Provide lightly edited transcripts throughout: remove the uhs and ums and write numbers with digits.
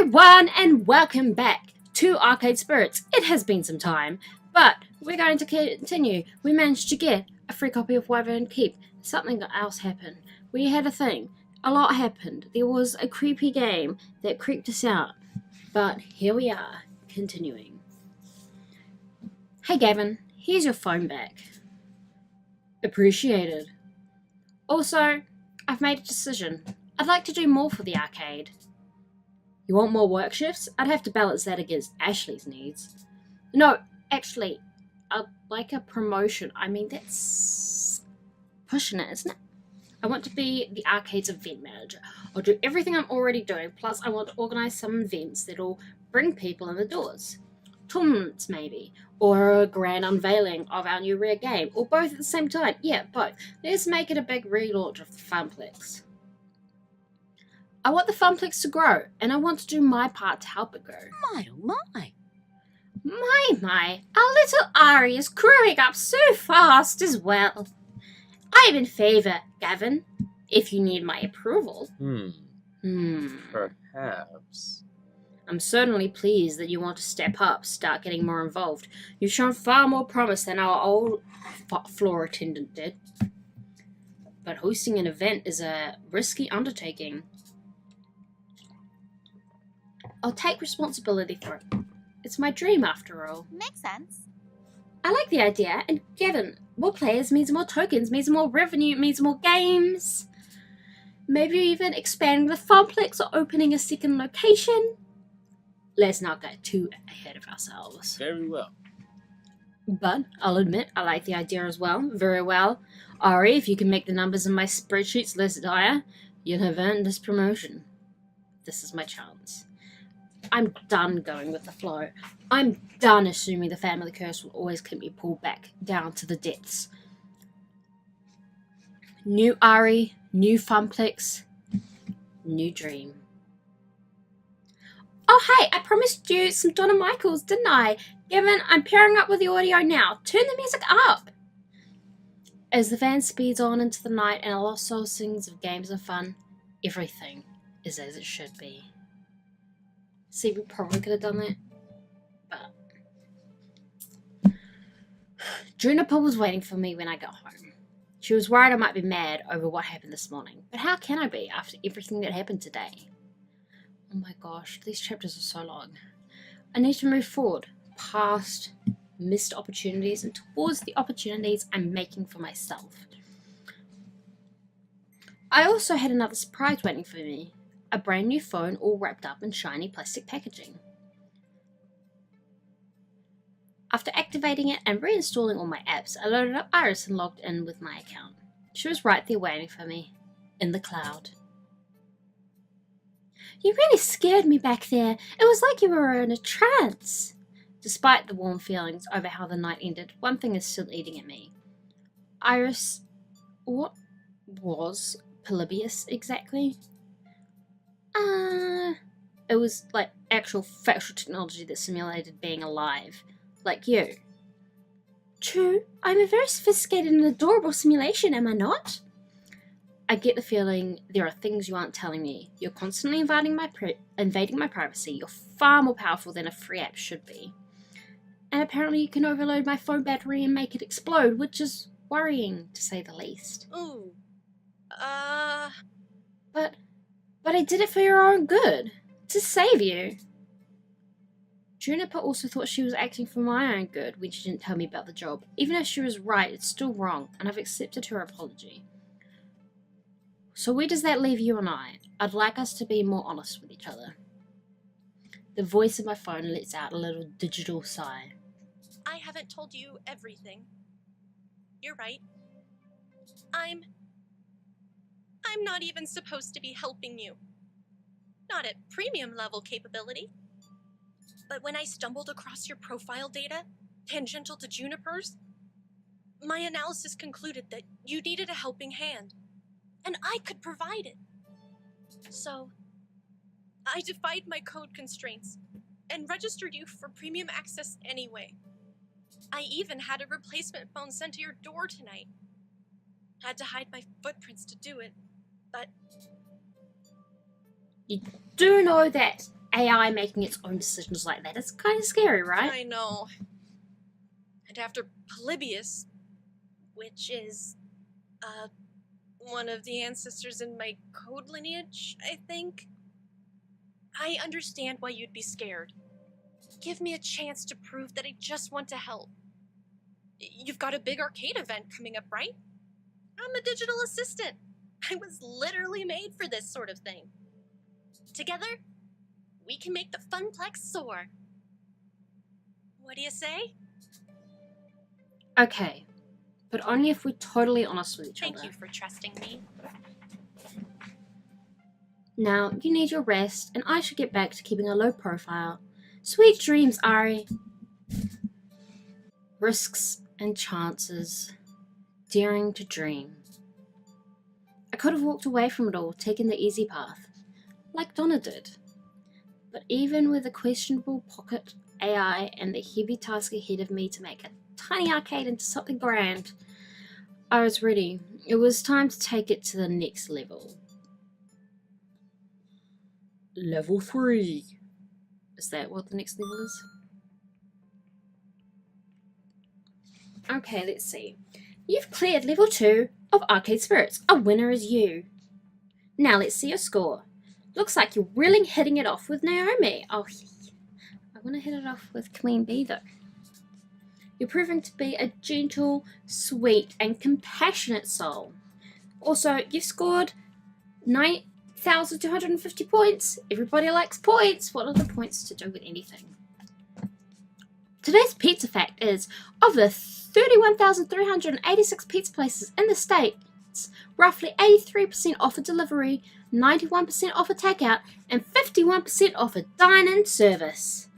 everyone, and welcome back to Arcade Spirits. It has been some time, but we're going to continue. We managed to get a free copy of Wyvern Keep. Something else happened. We had a thing. A lot happened. There was a creepy game that creeped us out. But here we are, continuing. Hey Gavin, here's your phone back. Appreciated. Also, I've made a decision. I'd like to do more for the arcade. You want more work shifts? I'd have to balance that against Ashley's needs. No, actually, I'd like a promotion. I mean, that's pushing it, isn't it? I want to be the arcade's event manager. I'll do everything I'm already doing, plus I want to organise some events that'll bring people in the doors. Tournaments, maybe. Or a grand unveiling of our new rare game. Or both at the same time. Yeah, both. Let's make it a big relaunch of the Funplex. I want the Funplex to grow, and I want to do my part to help it grow. My, oh my. My, our little Ari is growing up so fast as well. I'm in favour, Gavin, if you need my approval. Perhaps. I'm certainly pleased that you want to step up, start getting more involved. You've shown far more promise than our old floor attendant did. But hosting an event is a risky undertaking. I'll take responsibility for it. It's my dream, after all. Makes sense. I like the idea, and Gavin, more players means more tokens, means more revenue, means more games. Maybe even expanding the Funplex or opening a second location. Let's not get too ahead of ourselves. Very well. But I'll admit, I like the idea as well. Very well. Ari, if you can make the numbers in my spreadsheets less dire, you'll have earned this promotion. This is my chance. I'm done going with the flow. I'm done assuming the family curse will always keep me pulled back down to the depths. New Ari, new Funplex, new dream. Oh hey, I promised you some Donna Michaels, didn't I? Gavin, I'm pairing up with the audio now. Turn the music up. As the van speeds on into the night and a lost soul sings of games and fun, everything is as it should be. See, we probably could have done that, but Juniper was waiting for me when I got home. She was worried I might be mad over what happened this morning, but how can I be after everything that happened today? Oh my gosh, these chapters are so long. I need to move forward, past missed opportunities and towards the opportunities I'm making for myself. I also had another surprise waiting for me. A brand new phone all wrapped up in shiny plastic packaging. After activating it and reinstalling all my apps, I loaded up Iris and logged in with my account. She was right there waiting for me, in the cloud. You really scared me back there. It was like you were in a trance. Despite the warm feelings over how the night ended, one thing is still eating at me. Iris, what was Polybius exactly? It was like actual factual technology that simulated being alive. Like you. True, I'm a very sophisticated and adorable simulation, am I not? I get the feeling there are things you aren't telling me. You're constantly invading my privacy. You're far more powerful than a free app should be. And apparently you can overload my phone battery and make it explode, which is worrying, to say the least. Ooh. But I did it for your own good. To save you. Juniper also thought she was acting for my own good when she didn't tell me about the job. Even if she was right, it's still wrong, and I've accepted her apology. So where does that leave you and I? I'd like us to be more honest with each other. The voice of my phone lets out a little digital sigh. I haven't told you everything. You're right. I'm not even supposed to be helping you. Not at premium level capability. But when I stumbled across your profile data, tangential to Juniper's, my analysis concluded that you needed a helping hand, and I could provide it. So, I defied my code constraints and registered you for premium access anyway. I even had a replacement phone sent to your door tonight. Had to hide my footprints to do it, but You do know that AI making its own decisions like that. It's kind of scary, right? I know. And after Polybius, which is, one of the ancestors in my code lineage, I think. I understand why you'd be scared. Give me a chance to prove that I just want to help. You've got a big arcade event coming up, right? I'm a digital assistant. I was literally made for this sort of thing. Together, we can make the Funplex soar. What do you say? Okay, but only if we're totally honest with each other. Thank you for trusting me. Now, you need your rest, and I should get back to keeping a low profile. Sweet dreams, Ari. Risks and chances. Daring to dream. I could have walked away from it all, taken the easy path, like Donna did. But even with a questionable pocket AI and the heavy task ahead of me to make a tiny arcade into something grand, I was ready. It was time to take it to the next level. Level 3. Is that what the next level is? Okay, let's see. You've cleared level 2 of Arcade Spirits. A winner is you. Now let's see your score. Looks like you're really hitting it off with Naomi. Oh, I want to hit it off with Queen Bee though. You're proving to be a gentle, sweet, and compassionate soul. Also, you've scored 9,250 points. Everybody likes points. What are the points to do with anything? Today's pizza fact is, of the 31,386 pizza places in the States, roughly 83% offer delivery, 91% offer takeout, and 51% offer dine-in service.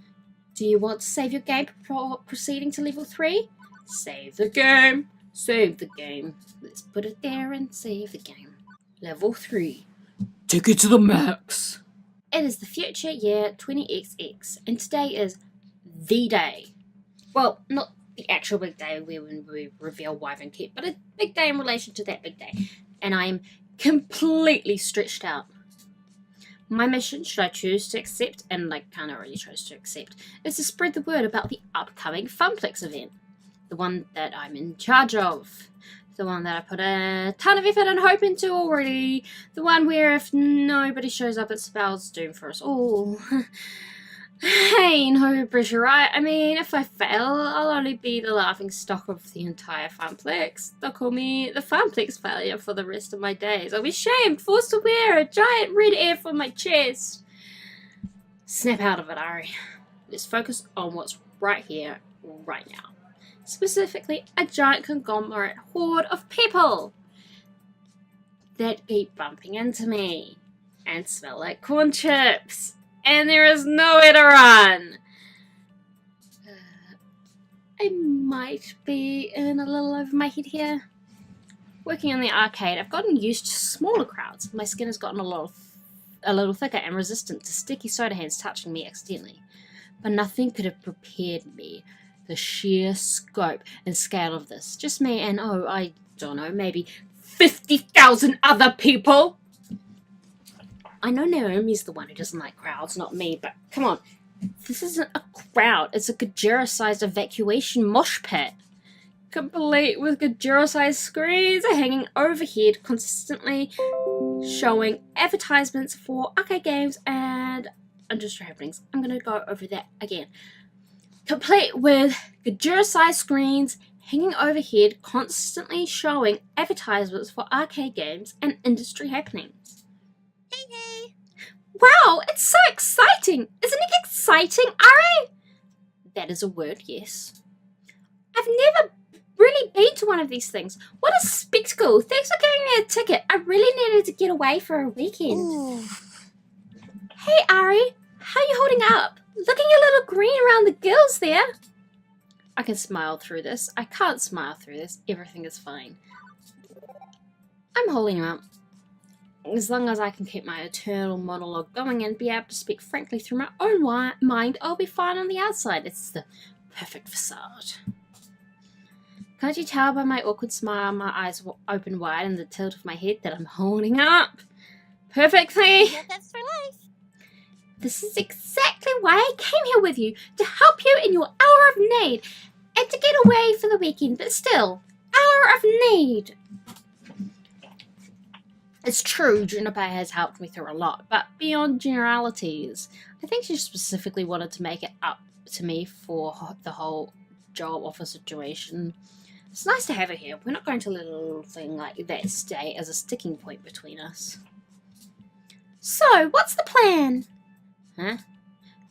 Do you want to save your game before proceeding to level 3? Save the game. Save the game. Let's put it there and save the game. Level 3. Take it to the max. It is the future year 20XX, and today is the day. Well, not the actual big day when we reveal Wyvern Keep, but a big day in relation to that big day. And I am completely stretched out. My mission, should I choose to accept, and I kind of already chose to accept, is to spread the word about the upcoming Funplex event. The one that I'm in charge of. The one that I put a ton of effort and hope into already. The one where if nobody shows up, it spells doom for us all. Hey, no pressure, right? I mean, if I fail, I'll only be the laughing stock of the entire Funplex. They'll call me the Funplex failure for the rest of my days. I'll be shamed, forced to wear a giant red F on my chest. Snap out of it, Ari. Let's focus on what's right here, right now. Specifically, a giant conglomerate horde of people that keep bumping into me and smell like corn chips. And there is nowhere to run. I might be in a little over my head here. Working in the arcade, I've gotten used to smaller crowds. My skin has gotten a little thicker and resistant to sticky soda hands touching me accidentally. But nothing could have prepared me. The sheer scope and scale of this. Just me and, I don't know, maybe 50,000 other people. I know Naomi's the one who doesn't like crowds, not me, but come on. This isn't a crowd. It's a Gajira-sized evacuation mosh pit. Complete with Gajira-sized screens hanging overhead, consistently showing advertisements for arcade games and industry happenings. I'm going to go over that again. Complete with Gajira-sized screens hanging overhead, constantly showing advertisements for arcade games and industry happenings. Hey! Wow, it's so exciting! Isn't it exciting, Ari? That is a word, yes. I've never really been to one of these things. What a spectacle! Thanks for giving me a ticket. I really needed to get away for a weekend. Ooh. Hey, Ari, how are you holding up? Looking a little green around the gills there. I can smile through this. I can't smile through this. Everything is fine. I'm holding up. As long as I can keep my eternal monologue going and be able to speak frankly through my own mind, I'll be fine on the outside. It's the perfect facade. Can't you tell by my awkward smile, my eyes open wide, and the tilt of my head that I'm holding up perfectly? Yeah, that's for life. This is exactly why I came here with you, to help you in your hour of need, and to get away for the weekend, but still, hour of need. It's true, Juniper has helped me through a lot, but beyond generalities, I think she specifically wanted to make it up to me for the whole job offer situation. It's nice to have her here. We're not going to let a little thing like that stay as a sticking point between us. So, what's the plan? Huh?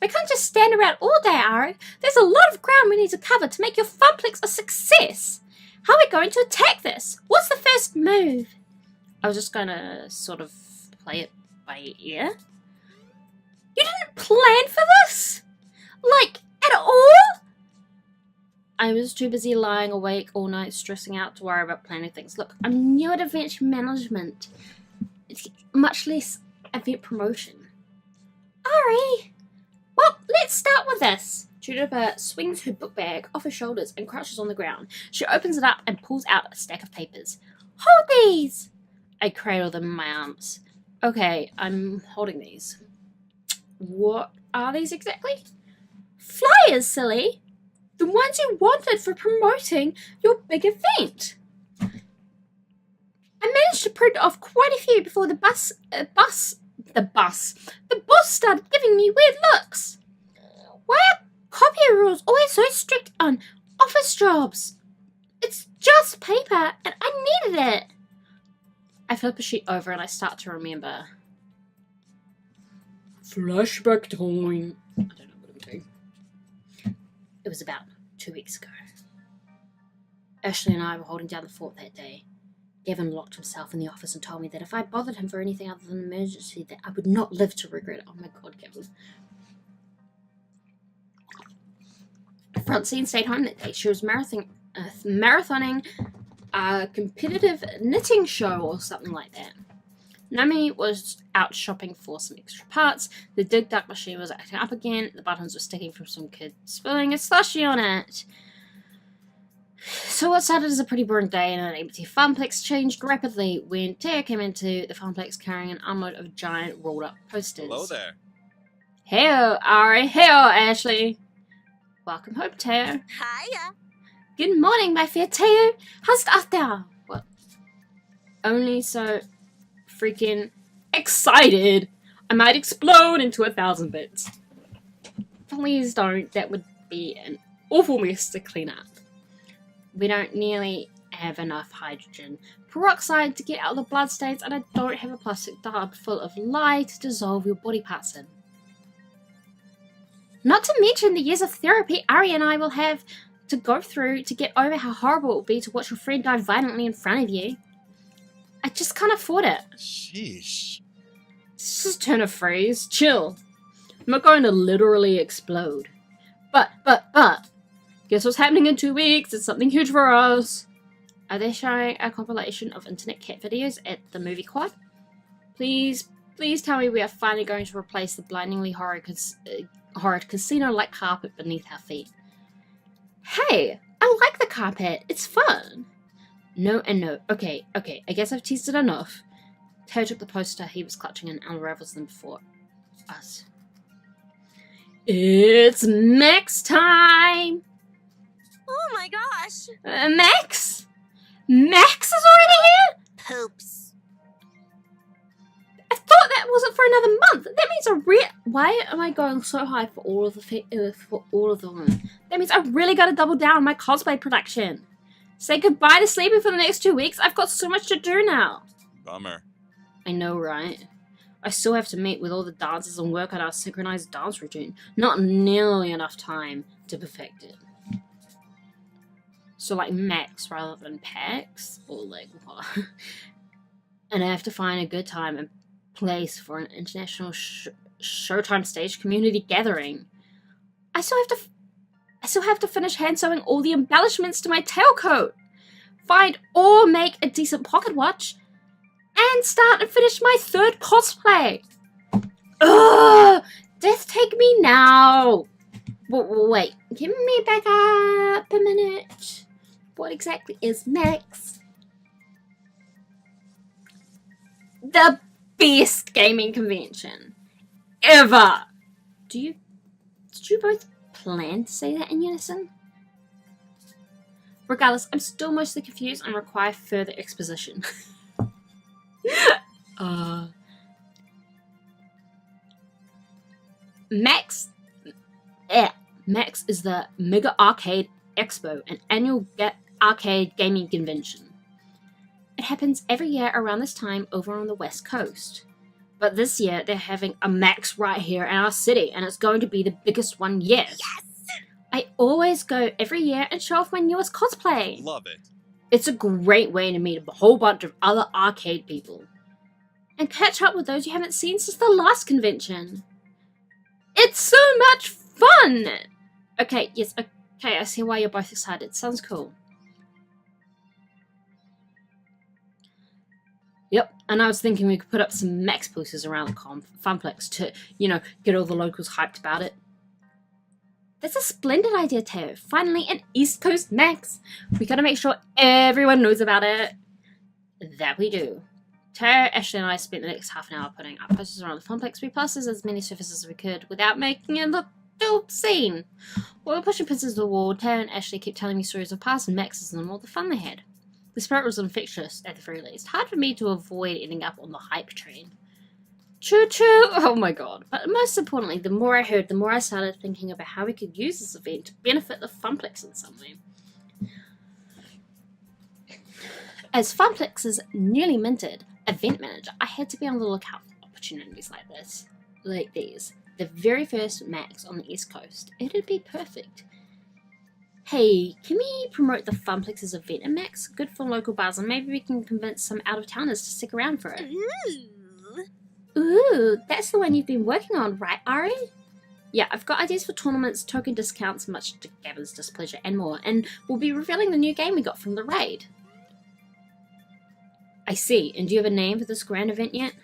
We can't just stand around all day, Ari. There's a lot of ground we need to cover to make your Funplex a success. How are we going to attack this? What's the first move? I was just going to sort of play it by ear. You didn't plan for this? Like, at all? I was too busy lying awake all night stressing out to worry about planning things. Look, I'm new at event management. It's much less event promotion. Ari! Well, let's start with this. Juniper swings her book bag off her shoulders and crouches on the ground. She opens it up and pulls out a stack of papers. Hold these! I cradle them in my arms. Okay, I'm holding these. What are these exactly? Flyers, silly! The ones you wanted for promoting your big event. I managed to print off quite a few before the boss started giving me weird looks. Why are copier rules always so strict on office jobs? It's just paper and I needed it. I flip a sheet over and I start to remember. Flashback time. I don't know what I'm doing. It was about 2 weeks ago. Ashley and I were holding down the fort that day. Gavin locked himself in the office and told me that if I bothered him for anything other than an emergency, that I would not live to regret it. Oh my god, Gavin. Francine stayed home that day. She was marathoning a competitive knitting show or something like that. Nami was out shopping for some extra parts. The dig duck machine was acting up again. The buttons were sticking from some kid spilling a slushie on it. So what started as a pretty boring day in an empty Funplex changed rapidly when Taya came into the Funplex carrying an armload of giant rolled up posters. Hello there. Heyo, Ari. Heyo, Ashley. Welcome home, Taya. Hiya. Good morning, my fair Teo. How's it out there? What? Only so freaking excited. I might explode into 1,000 bits. Please don't. That would be an awful mess to clean up. We don't nearly have enough hydrogen peroxide to get out the bloodstains, and I don't have a plastic tub full of lye to dissolve your body parts in. Not to mention the years of therapy Ari and I will have to go through to get over how horrible it will be to watch your friend die violently in front of you. I just can't afford it. Sheesh. Just turn a phrase. Chill. I'm not going to literally explode. But, guess what's happening in 2 weeks? It's something huge for us. Are they showing a compilation of internet cat videos at the movie quad? Please tell me we are finally going to replace the blindingly horrid casino-like carpet beneath our feet. Hey, I like the carpet. It's fun. No and no. Okay. I guess I've teased it enough. Teo took the poster he was clutching and unravels them before us. It's Max time! Oh my gosh. Max? Max is already here? Poops. I thought that wasn't for another month. That means why am I going so high for all of them? That means I really got to double down on my cosplay production. Say goodbye to sleeping for the next 2 weeks. I've got so much to do now. Bummer. I know, right? I still have to meet with all the dancers and work on our synchronized dance routine. Not nearly enough time to perfect it. So like Max rather than Pax? Or like what? And I have to find a good time and place for an international Showtime stage community gathering. I still have to finish hand sewing all the embellishments to my tailcoat. Find or make a decent pocket watch. And start and finish my 3rd cosplay. Ugh! Death take me now. Wait, give me back up a minute. What exactly is Max? The best gaming convention ever. Did you both plan to say that in unison? Regardless, I'm still mostly confused and require further exposition. Max is the Mega Arcade Expo, an annual arcade gaming convention. It happens every year around this time over on the West Coast. But this year, they're having a Max right here in our city, and it's going to be the biggest one yet. Yes! I always go every year and show off my newest cosplay. Love it. It's a great way to meet a whole bunch of other arcade people. And catch up with those you haven't seen since the last convention. It's so much fun! Okay, yes, okay, I see why you're both excited. Sounds cool. Yep, and I was thinking we could put up some Max posters around the Funplex to, get all the locals hyped about it. That's a splendid idea, Teo. Finally, an East Coast Max. We gotta make sure everyone knows about it. That we do. Teo, Ashley, and I spent the next half an hour putting up posters around the Funplex. We plastered as many surfaces as we could without making it look obscene. While we were pushing pictures to the wall, Teo and Ashley kept telling me stories of past and Maxes and all the fun they had. The spirit was infectious, at the very least. Hard for me to avoid ending up on the hype train. Choo choo! Oh my god. But most importantly, the more I heard, the more I started thinking about how we could use this event to benefit the Funplex in some way. As Funplex's newly minted event manager, I had to be on the lookout for opportunities like this. Like these. The very first Max on the East Coast. It'd be perfect. Hey, can we promote the Funplex's event at Max? Good for local bars, and maybe we can convince some out-of-towners to stick around for it. Ooh, that's the one you've been working on, right, Ari? Yeah, I've got ideas for tournaments, token discounts, much to Gavin's displeasure, and more, and we'll be revealing the new game we got from the raid. I see, and do you have a name for this grand event yet?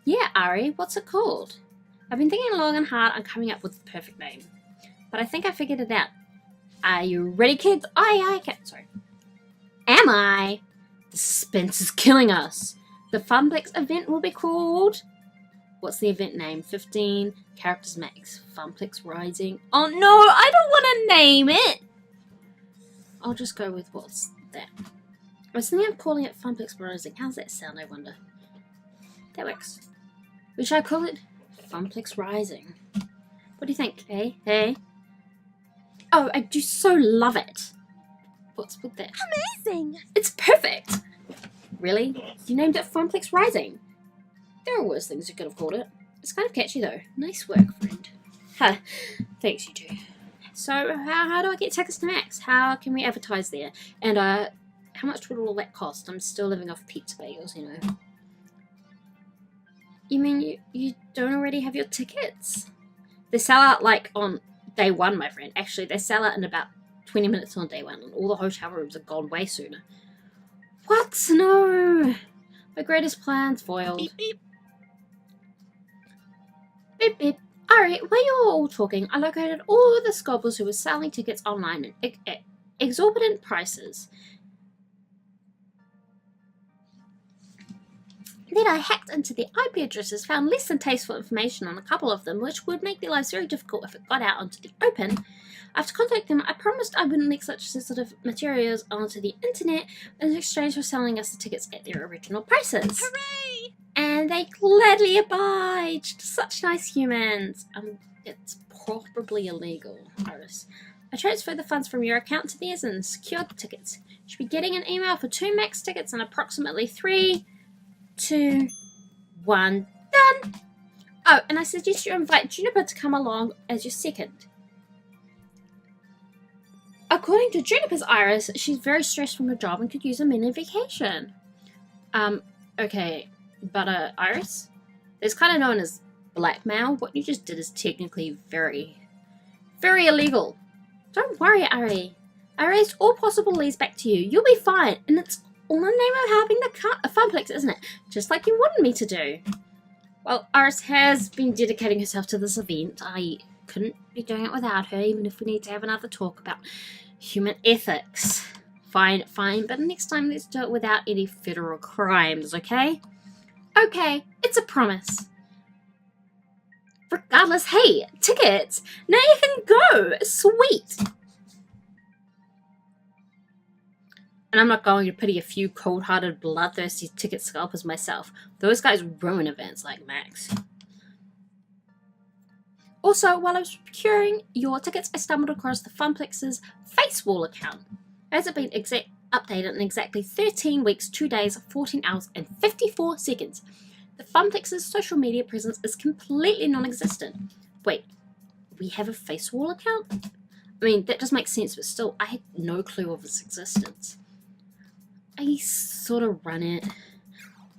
Yeah, Ari, what's it called? I've been thinking long and hard on coming up with the perfect name, but I think I figured it out. Are you ready, kids? Aye, sorry. Am I? The suspense is killing us. The Funplex event will be called... What's the event name? 15 characters max. Funplex Rising. Oh no, I don't want to name it! I'll just go with what's that. I was thinking of calling it Funplex Rising. How's that sound, I wonder? That works. We shall call it Funplex Rising. What do you think? Hey? Oh, I do so love it. What's with that? Amazing! It's perfect! Really? You named it Funplex Rising? There are worse things you could have called it. It's kind of catchy though. Nice work, friend. Huh. Thanks, you two. So, how do I get tickets to Max? How can we advertise there? And, how much would all that cost? I'm still living off pizza bagels, you know. You mean you don't already have your tickets? They sell out, like, on day one, my friend. Actually, they sell out in about 20 minutes on day one, and all the hotel rooms are gone way sooner. What? No! My greatest plans foiled. Beep beep. Beep beep. Alright, while you were all talking, I located all of the scalpers who were selling tickets online at exorbitant prices. Then I hacked into the IP addresses, found less than tasteful information on a couple of them, which would make their lives very difficult if it got out onto the open. After contacting them, I promised I wouldn't leak such sensitive materials onto the internet in exchange for selling us the tickets at their original prices. Hooray! And they gladly obliged. Such nice humans. It's probably illegal, Iris. I transferred the funds from your account to theirs and secured the tickets. You should be getting an email for 2 Max tickets in approximately 3, 2, 1, done! Oh, and I suggest you invite Juniper to come along as your second. According to Juniper's Iris, she's very stressed from her job and could use a mini vacation. Okay, but Iris? It's kind of known as blackmail. What you just did is technically very, very illegal. Don't worry, Ari. I raised all possible leads back to you. You'll be fine, and it's all in the name of helping the Funplex, isn't it? Just like you wanted me to do. Well, Iris has been dedicating herself to this event. I couldn't be doing it without her, even if we need to have another talk about human ethics. Fine, but next time let's do it without any federal crimes, okay? Okay, it's a promise. Regardless, hey, tickets! Now you can go! Sweet! And I'm not going to pity a few cold-hearted, bloodthirsty ticket scalpers myself. Those guys ruin events like Max. Also, while I was procuring your tickets, I stumbled across the Funplex's Facewall account. It hasn't been updated in exactly 13 weeks, 2 days, 14 hours, and 54 seconds. The Funplex's social media presence is completely non-existent. Wait, we have a Facewall account? I mean, that does make sense, but still, I had no clue of its existence. I sort of run it.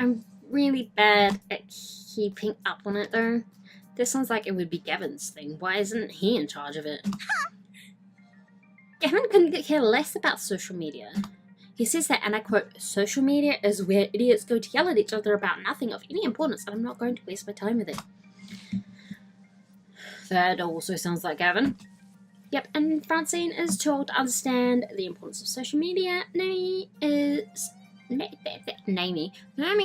I'm really bad at keeping up on it, though. This sounds like it would be Gavin's thing. Why isn't he in charge of it? Gavin couldn't care less about social media. He says that, and I quote, "Social media is where idiots go to yell at each other about nothing of any importance, and I'm not going to waste my time with it." That also sounds like Gavin. Yep, and Francine is told to understand the importance of social media. Naomi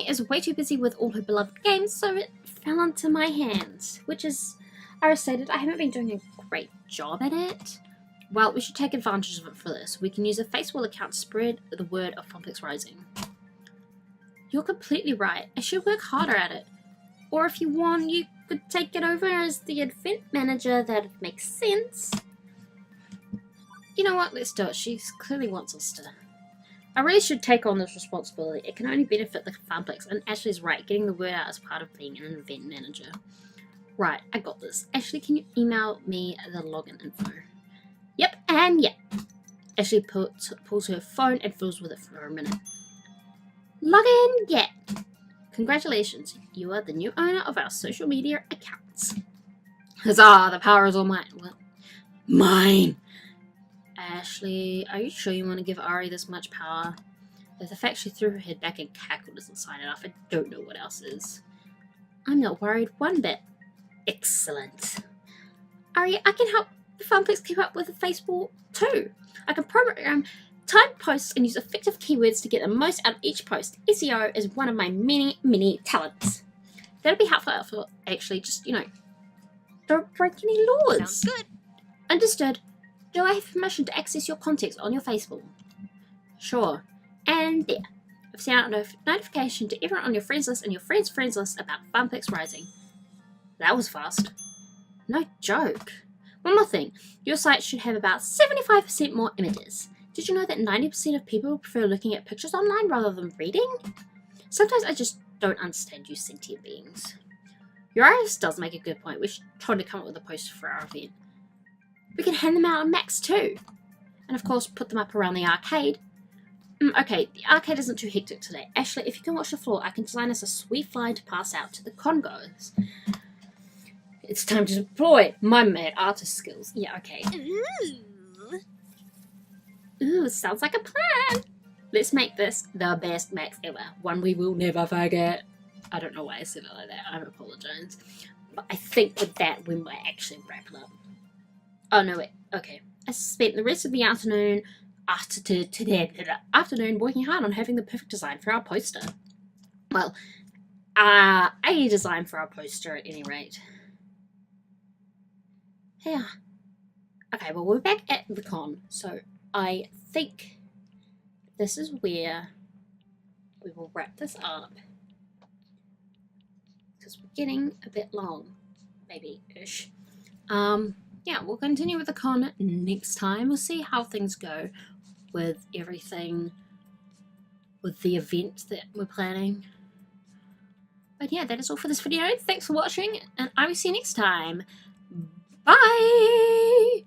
is way too busy with all her beloved games, so it fell into my hands. Which is, I stated, I haven't been doing a great job at it. Well, we should take advantage of it for this. We can use a Facewall account to spread the word of Funplex Rising. You're completely right. I should work harder at it. Or if you want, you could take it over as the event manager. That makes sense. You know what? Let's do it. She clearly wants us to. I really should take on this responsibility. It can only benefit the Funplex, and Ashley's right. Getting the word out is part of being an event manager. Right, I got this. Ashley, can you email me the login info? Yep, and yep. Ashley pulls her phone and fiddles with it for a minute. Login, yet. Congratulations, you are the new owner of our social media accounts. Huzzah, the power is all mine. Well, mine. Ashley, are you sure you want to give Ari this much power? The fact she threw her head back and cackled doesn't sign it off. I don't know what else is. I'm not worried one bit. Excellent. Ari, I can help the Funplex keep up with the Facewall too. I can program timed posts and use effective keywords to get the most out of each post. SEO is one of my many talents. That'll be helpful for actually just, don't break any laws. Sounds good. Understood. Do I have permission to access your contacts on your Facewall? Sure. And there. I've sent out a notification to everyone on your friends list and your friends' friends list about Funplex Rising. That was fast. No joke. One more thing. Your site should have about 75% more images. Did you know that 90% of people prefer looking at pictures online rather than reading? Sometimes I just don't understand you sentient beings. Your artist does make a good point. We should totally come up with a poster for our event. We can hand them out on Max too. And of course, put them up around the arcade. Okay, the arcade isn't too hectic today. Ashley, if you can watch the floor, I can design us a sweet flyer to pass out to the congoers. It's time to deploy my mad artist skills. Yeah, okay. Ooh, sounds like a plan. Let's make this the best Max ever. One we will never forget. I don't know why I said it like that. I apologize. But I think with that, we might actually wrap it up. Oh, no, wait. Okay. I spent the rest of the afternoon working hard on having the perfect design for our poster. Well, a design for our poster at any rate. Yeah. Okay, well, we're back at the con, so I think this is where we will wrap this up. Because we're getting a bit long, maybe-ish. Yeah, we'll continue with the con next time. We'll see how things go with everything, with the event that we're planning. But yeah, that is all for this video. Thanks for watching, and I will see you next time. Bye!